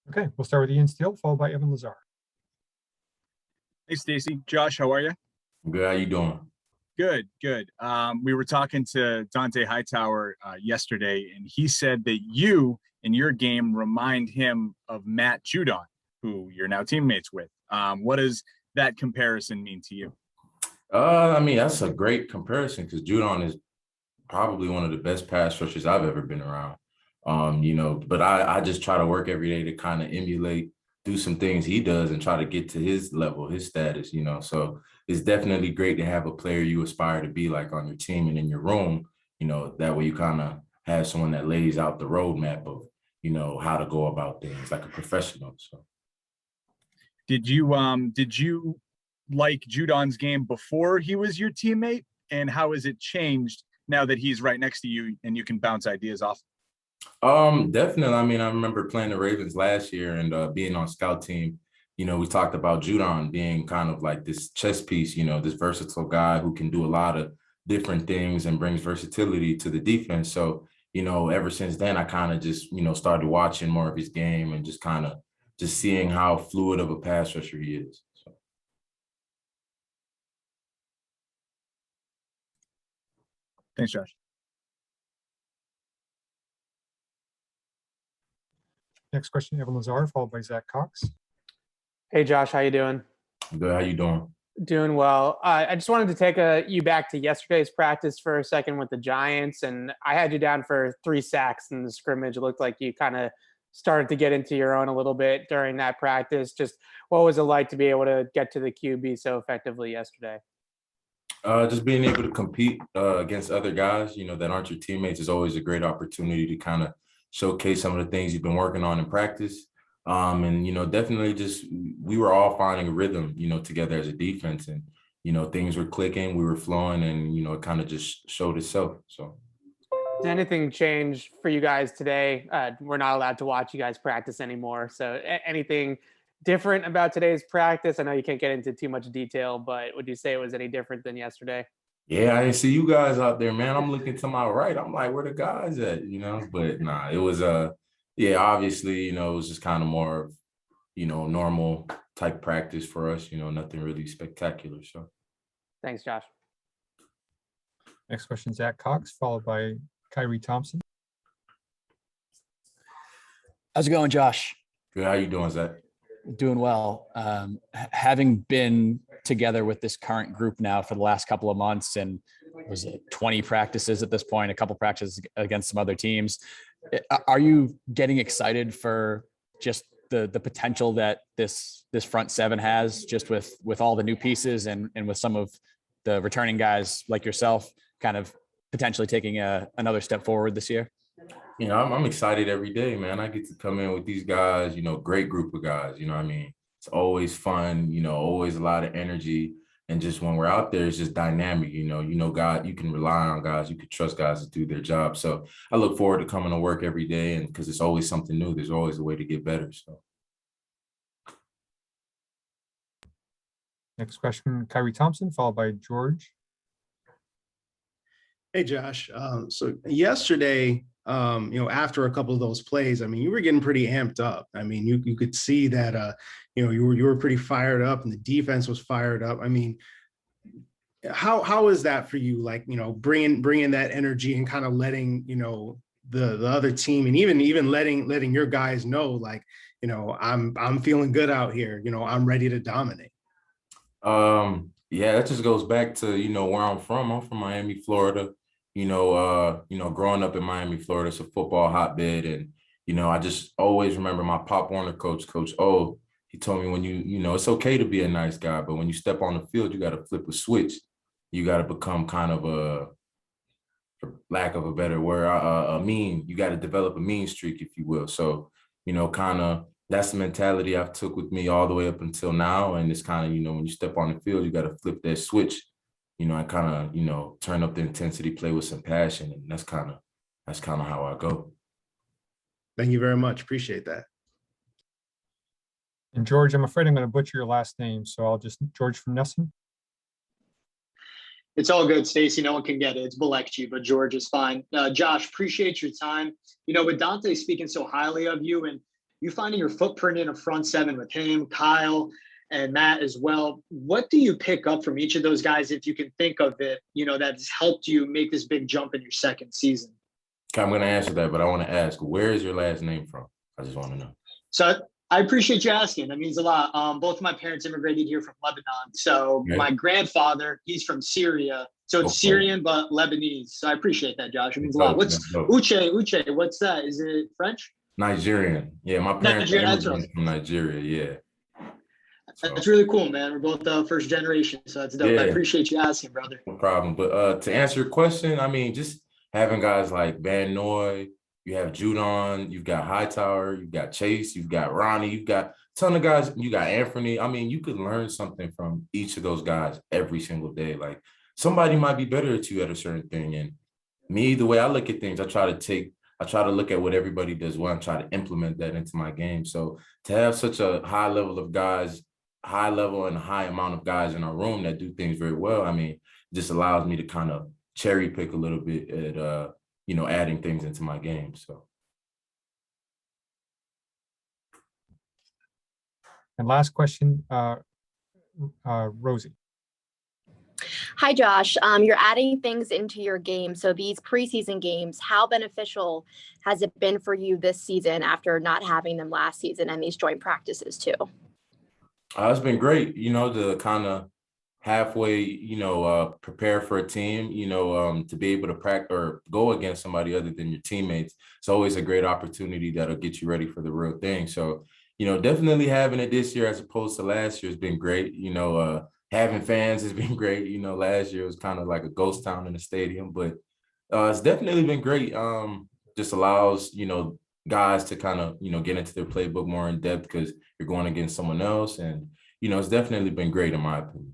Okay, we'll start with Ian Steele, followed by Evan Lazar. Hey, Stacy. Josh, how are you? Good. How you doing? Good, good. We were talking to Dont'a Hightower yesterday, and he said that you in your game remind him of Matt Judon, who you're now teammates with. What does that comparison mean to you? I mean, that's a great comparison because Judon is probably one of the best pass rushers I've ever been around. But I just try to work every day to kind of emulate, do some things he does and try to get to his level, his status, So it's definitely great to have a player you aspire to be like on your team and in your room, that way you kind of have someone that lays out the roadmap of, how to go about things like a professional. So did you like Judon's game before he was your teammate? And how has it changed now that he's right next to you and you can bounce ideas off? Definitely. I mean, I remember playing the Ravens last year and being on scout team. We talked about Judon being kind of like this chess piece, this versatile guy who can do a lot of different things and brings versatility to the defense. So, ever since then, I kind of just, started watching more of his game and just kind of just seeing how fluid of a pass rusher he is. So. Thanks, Josh. Next question, Evan Lazar, followed by Zach Cox. Hey, Josh, how you doing? Good. How you doing? Doing well. I just wanted to take you back to yesterday's practice for a second with the Giants, and I had you down for 3 sacks in the scrimmage. It looked like you kind of started to get into your own a little bit during that practice. Just what was it like to be able to get to the QB so effectively yesterday? Just being able to compete against other guys, that aren't your teammates is always a great opportunity to kind of showcase some of the things you've been working on in practice. Definitely just we were all finding a rhythm, together as a defense and, things were clicking, we were flowing and, it kind of just showed itself. So. Did anything change for you guys today? We're not allowed to watch you guys practice anymore. So anything different about today's practice? I know you can't get into too much detail, but would you say it was any different than yesterday? Yeah, I didn't see you guys out there, man. I'm looking to my right. I'm like, where the guys at, But nah, it was obviously, it was just kind of more of, normal type practice for us, nothing really spectacular. So thanks, Josh. Next question, Zach Cox, followed by Kyrie Thompson. How's it going, Josh? Good. How you doing, Zach? Doing well. Having been together with this current group now for the last couple of months, and was it 20 practices at this point, a couple practices against some other teams. Are you getting excited for just the potential that this front seven has, just with all the new pieces and with some of the returning guys like yourself kind of potentially taking another step forward this year? I'm excited every day, man. I get to come in with these guys, great group of guys, what I mean? It's always fun, always a lot of energy. And just when we're out there, it's just dynamic, God, you can rely on guys, you can trust guys to do their job. So I look forward to coming to work every day, and because it's always something new, there's always a way to get better. So. Next question, Kyrie Thompson, followed by George. Hey, Josh. So yesterday, after a couple of those plays, I mean, you were getting pretty amped up. I mean, you could see that, you were pretty fired up and the defense was fired up. I mean, how is that for you? Like, bringing that energy and kind of letting, the other team and even letting your guys know, like, I'm feeling good out here. I'm ready to dominate. Yeah, that just goes back to, where I'm from. I'm from Miami, Florida. Growing up in Miami, Florida, it's a football hotbed. And, I just always remember my Pop Warner coach, Coach O, he told me when it's okay to be a nice guy, but when you step on the field, you got to flip a switch. You got to become kind of for lack of a better word, you got to develop a mean streak, if you will. So, kind of that's the mentality I've took with me all the way up until now. And it's kind of, when you step on the field, you got to flip that switch. I kind of, turn up the intensity, play with some passion. And that's kind of how I go. Thank you very much. Appreciate that. And George, I'm afraid I'm going to butcher your last name. So I'll just, George from Nesson. It's all good, Stacy. No one can get it. It's Balekchi, but George is fine. Josh, appreciate your time. With Dont'a speaking so highly of you, and you finding your footprint in a front seven with him, Kyle, and Matt as well. What do you pick up from each of those guys, if you can think of it, that's helped you make this big jump in your second season? Okay, I'm going to answer that, but I want to ask, where is your last name from? I just want to know. So I appreciate you asking. That means a lot. Both of my parents immigrated here from Lebanon. So Okay. my grandfather, he's from Syria. So it's Syrian, but Lebanese. So I appreciate that, Josh. It means a lot. What's Uche? What's that? Is it French? Nigerian. Yeah, my parents are Nigerian, that's immigrants from Nigeria. Yeah. That's really cool, man. We're both first generation, so that's dope. Yeah. I appreciate you asking, brother. No problem. But to answer your question, I mean, just having guys like Van Noy, you have Judon, you've got Hightower, you've got Chase, you've got Ronnie, you've got a ton of guys, you got Anthony. I mean, you could learn something from each of those guys every single day. Like, somebody might be better at you at a certain thing. And me, the way I look at things, I try to look at what everybody does well and try to implement that into my game. So to have such a high level of guys, high level and high amount of guys in our room that do things very well, I mean, just allows me to kind of cherry pick a little bit at, adding things into my game. So. And last question, Rosie. Hi, Josh. You're adding things into your game. So these preseason games, how beneficial has it been for you this season after not having them last season, and these joint practices too? It's been great, to kind of halfway, prepare for a team, to be able to practice or go against somebody other than your teammates. It's always a great opportunity that'll get you ready for the real thing. So, definitely having it this year as opposed to last year has been great. Having fans has been great. Last year was kind of like a ghost town in the stadium, but it's definitely been great. Just allows, guys to kind of, get into their playbook more in depth because you're going against someone else. And, it's definitely been great in my opinion.